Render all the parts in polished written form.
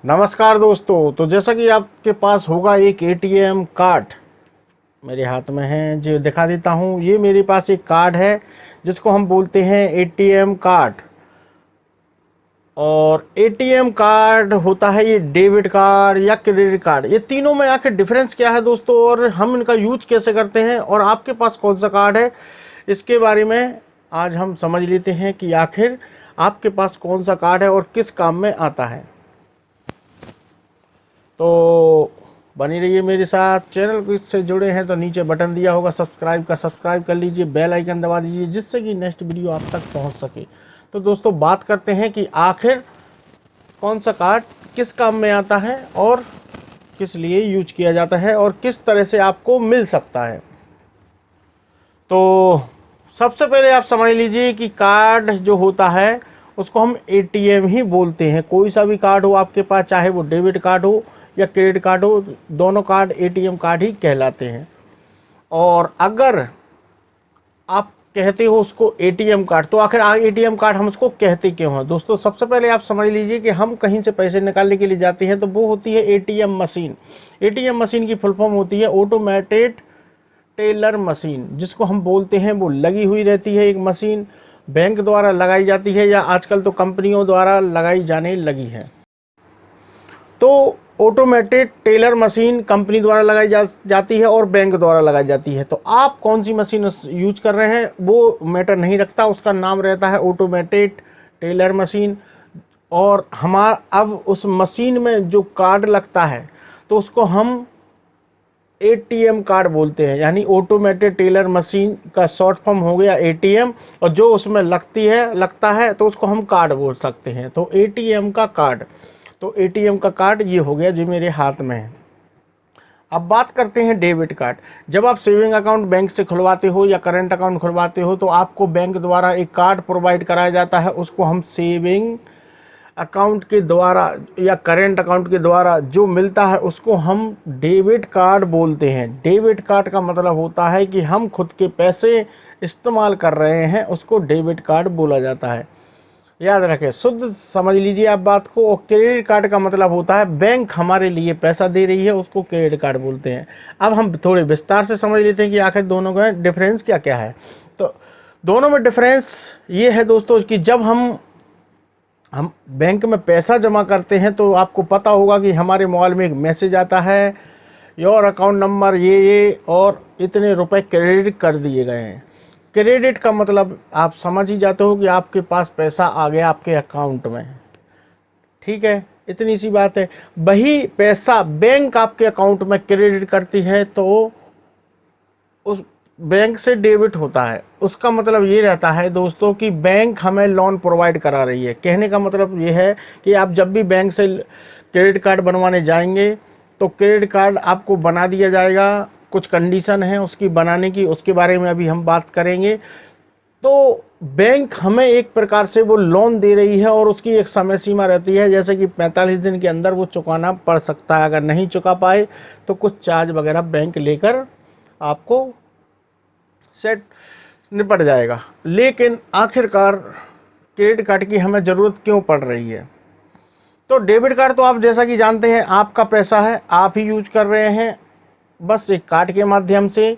नमस्कार दोस्तों। तो जैसा कि आपके पास होगा एक एटीएम कार्ड, मेरे हाथ में है जो दिखा देता हूँ। ये मेरे पास एक कार्ड है जिसको हम बोलते हैं एटीएम कार्ड। और एटीएम कार्ड होता है ये डेबिट कार्ड या क्रेडिट कार्ड। ये तीनों में आखिर डिफरेंस क्या है दोस्तों, और हम इनका यूज कैसे करते हैं, और आपके पास कौन सा कार्ड है, इसके बारे में आज हम समझ लेते हैं कि आखिर आपके पास कौन सा कार्ड है और किस काम में आता है। तो बनी रहिए मेरे साथ। चैनल से जुड़े हैं तो नीचे बटन दिया होगा सब्सक्राइब का, सब्सक्राइब कर लीजिए, बेल आइकन दबा दीजिए जिससे कि नेक्स्ट वीडियो आप तक पहुंच सके। तो दोस्तों बात करते हैं कि आखिर कौन सा कार्ड किस काम में आता है और किस लिए यूज किया जाता है और किस तरह से आपको मिल सकता है। तो सबसे पहले आप समझ लीजिए कि कार्ड जो होता है उसको हम एटीएम ही बोलते हैं। कोई सा भी कार्ड हो आपके पास, चाहे वो डेबिट कार्ड हो या क्रेडिट कार्ड हो, दोनों कार्ड एटीएम कार्ड ही कहलाते हैं। और अगर आप कहते हो उसको एटीएम कार्ड, तो आखिर एटीएम कार्ड हम उसको कहते क्यों हैं दोस्तों। सबसे पहले आप समझ लीजिए कि हम कहीं से पैसे निकालने के लिए जाते हैं तो वो होती है एटीएम मशीन। एटीएम मशीन की फुल फॉर्म होती है ऑटोमेटेड टेलर मशीन, जिसको हम बोलते हैं। वो लगी हुई रहती है एक मशीन, बैंक द्वारा लगाई जाती है या आजकल तो कंपनियों द्वारा लगाई जाने लगी है। तो ऑटोमेटेड टेलर मशीन कंपनी द्वारा लगाई जाती है और बैंक द्वारा लगाई जाती है। तो आप कौन सी मशीन यूज कर रहे हैं वो मैटर नहीं रखता, उसका नाम रहता है ऑटोमेटेड टेलर मशीन। और हमारा अब उस मशीन में जो कार्ड लगता है तो उसको हम एटीएम कार्ड बोलते हैं, यानी ऑटोमेटेड टेलर मशीन का शॉर्ट फॉर्म हो गया एटीएम। और जो उसमें लगता है तो उसको हम कार्ड बोल सकते हैं। तो एटीएम का कार्ड, तो एटीएम का कार्ड ये हो गया जो मेरे हाथ में है। अब बात करते हैं डेबिट कार्ड। जब आप सेविंग अकाउंट बैंक से खुलवाते हो या करंट अकाउंट खुलवाते हो तो आपको बैंक द्वारा एक कार्ड प्रोवाइड कराया जाता है। उसको हम सेविंग अकाउंट के द्वारा या करेंट अकाउंट के द्वारा जो मिलता है उसको हम डेबिट कार्ड बोलते हैं। डेबिट कार्ड का मतलब होता है कि हम खुद के पैसे इस्तेमाल कर रहे हैं, उसको डेबिट कार्ड बोला जाता है। याद रखें, शुद्ध समझ लीजिए आप बात को। और क्रेडिट कार्ड का मतलब होता है बैंक हमारे लिए पैसा दे रही है, उसको क्रेडिट कार्ड बोलते हैं। अब हम थोड़े विस्तार से समझ लेते हैं कि आखिर दोनों का डिफरेंस क्या क्या है। तो दोनों में डिफरेंस ये है दोस्तों कि जब हम बैंक में पैसा जमा करते हैं तो आपको पता होगा कि हमारे मोबाइल में एक मैसेज आता है, योर अकाउंट नंबर ये और इतने रुपए क्रेडिट कर दिए गए हैं। क्रेडिट का मतलब आप समझ ही जाते हो कि आपके पास पैसा आ गया आपके अकाउंट में। ठीक है, इतनी सी बात है। वही पैसा बैंक आपके अकाउंट में क्रेडिट करती है तो उस बैंक से डेबिट होता है। उसका मतलब ये रहता है दोस्तों कि बैंक हमें लोन प्रोवाइड करा रही है। कहने का मतलब ये है कि आप जब भी बैंक से क्रेडिट कार्ड बनवाने जाएंगे तो क्रेडिट कार्ड आपको बना दिया जाएगा। कुछ कंडीशन है उसकी बनाने की, उसके बारे में अभी हम बात करेंगे। तो बैंक हमें एक प्रकार से वो लोन दे रही है और उसकी एक समय सीमा रहती है, जैसे कि 45 दिन के अंदर वो चुकाना पड़ सकता है। अगर नहीं चुका पाए तो कुछ चार्ज वगैरह बैंक लेकर आपको सेट निपट जाएगा। लेकिन आखिरकार क्रेडिट कार्ड की हमें ज़रूरत क्यों पड़ रही है। तो डेबिट कार्ड तो आप जैसा कि जानते हैं आपका पैसा है, आप ही यूज कर रहे हैं, बस एक कार्ड के माध्यम से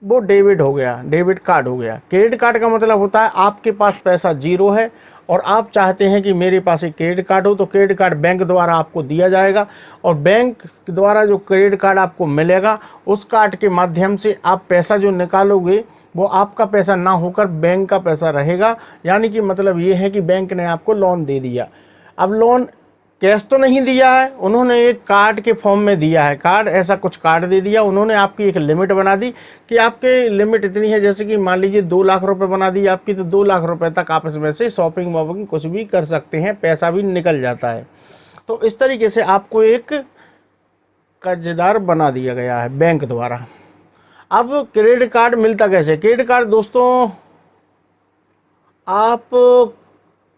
वो डेबिट हो गया, डेबिट कार्ड हो गया। क्रेडिट कार्ड का मतलब होता है आपके पास पैसा जीरो है और आप चाहते हैं कि मेरे पास एक क्रेडिट कार्ड हो, तो क्रेडिट कार्ड बैंक द्वारा आपको दिया जाएगा और बैंक द्वारा जो क्रेडिट कार्ड आपको मिलेगा उस कार्ड के माध्यम से आप पैसा जो निकालोगे वो आपका पैसा ना होकर बैंक का पैसा रहेगा। यानी कि मतलब ये है कि बैंक ने आपको लोन दे दिया। अब लोन कैश तो नहीं दिया है, उन्होंने एक कार्ड के फॉर्म में दिया है। कार्ड, ऐसा कुछ कार्ड दे दिया उन्होंने, आपकी एक लिमिट बना दी कि आपके लिमिट इतनी है। जैसे कि मान लीजिए 2 लाख रुपए बना दी आपकी, तो 2 लाख रुपए तक आप इसमें से शॉपिंग वॉपिंग कुछ भी कर सकते हैं, पैसा भी निकल जाता है। तो इस तरीके से आपको एक कर्जदार बना दिया गया है बैंक द्वारा। अब क्रेडिट कार्ड मिलता कैसे। क्रेडिट कार्ड दोस्तों आप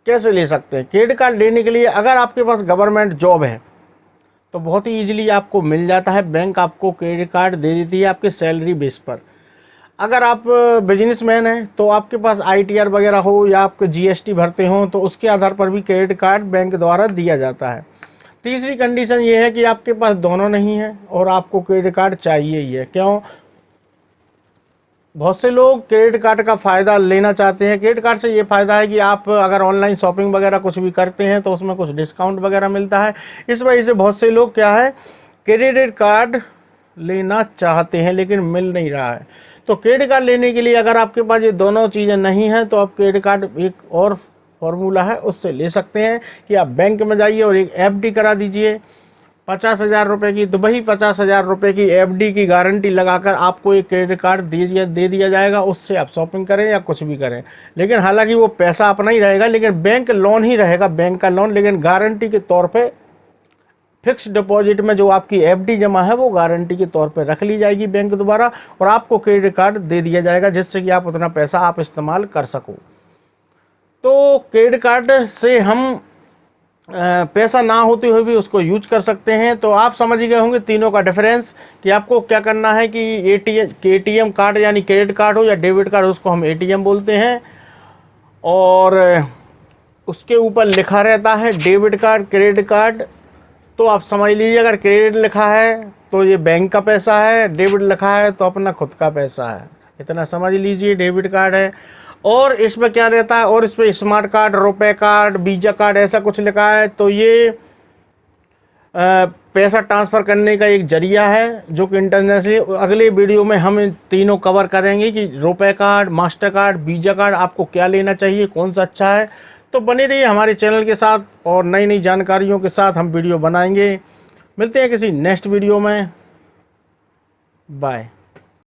कैसे ले सकते हैं। क्रेडिट कार्ड लेने के लिए अगर आपके पास गवर्नमेंट जॉब है तो बहुत ही ईजिली आपको मिल जाता है। बैंक आपको क्रेडिट कार्ड दे देती है आपके सैलरी बेस पर। अगर आप बिजनेसमैन हैं तो आपके पास आईटीआर वगैरह हो या आपके जीएसटी भरते हो तो उसके आधार पर भी क्रेडिट कार्ड बैंक द्वारा दिया जाता है। तीसरी कंडीशन ये है कि आपके पास दोनों नहीं है और आपको क्रेडिट कार्ड चाहिए ही है। क्यों? बहुत से लोग क्रेडिट कार्ड का फ़ायदा लेना चाहते हैं। क्रेडिट कार्ड से ये फ़ायदा है कि आप अगर ऑनलाइन शॉपिंग वगैरह कुछ भी करते हैं तो उसमें कुछ डिस्काउंट वगैरह मिलता है। इस वजह से बहुत से लोग क्या है, क्रेडिट कार्ड लेना चाहते हैं लेकिन मिल नहीं रहा है। तो क्रेडिट कार्ड लेने के लिए अगर आपके पास ये दोनों चीज़ें नहीं हैं तो आप क्रेडिट कार्ड, एक और फॉर्मूला है उससे ले सकते हैं कि आप बैंक में जाइए और एक FD करा दीजिए 50,000 रुपये की। तो वही 50,000 रुपये की FD की गारंटी लगाकर आपको एक क्रेडिट कार्ड दे दिया जाएगा। उससे आप शॉपिंग करें या कुछ भी करें, लेकिन हालांकि वो पैसा अपना ही रहेगा, लेकिन बैंक लोन ही रहेगा, बैंक का लोन, लेकिन गारंटी के तौर पे फिक्स डिपॉजिट में जो आपकी FD जमा है वो गारंटी के तौर पे रख ली जाएगी बैंक द्वारा और आपको क्रेडिट कार्ड दे दिया जाएगा जिससे कि आप उतना पैसा आप इस्तेमाल कर सको। तो क्रेडिट कार्ड से हम पैसा ना होते हुए भी उसको यूज कर सकते हैं। तो आप समझ गए होंगे तीनों का डिफरेंस कि आपको क्या करना है कि ATM कार्ड यानी क्रेडिट कार्ड हो या डेबिट कार्ड, उसको हम ATM बोलते हैं, और उसके ऊपर लिखा रहता है डेबिट कार्ड, क्रेडिट कार्ड। तो आप समझ लीजिए अगर क्रेडिट लिखा है तो ये बैंक का पैसा है, डेबिट लिखा है तो अपना खुद का पैसा है। इतना समझ लीजिए डेबिट कार्ड है। और इसमें क्या रहता है, और इस पर स्मार्ट कार्ड, रुपए कार्ड, वीजा कार्ड ऐसा कुछ लिखा है। तो ये पैसा ट्रांसफ़र करने का एक जरिया है जो कि इंटरनेशनली। अगले वीडियो में हम इन तीनों कवर करेंगे कि रुपए card, master card, visa card आपको क्या लेना चाहिए, कौन सा अच्छा है। तो बने रहिए हमारे चैनल के साथ और नई नई जानकारियों के साथ हम वीडियो बनाएंगे। मिलते हैं किसी नेक्स्ट वीडियो में। बाय।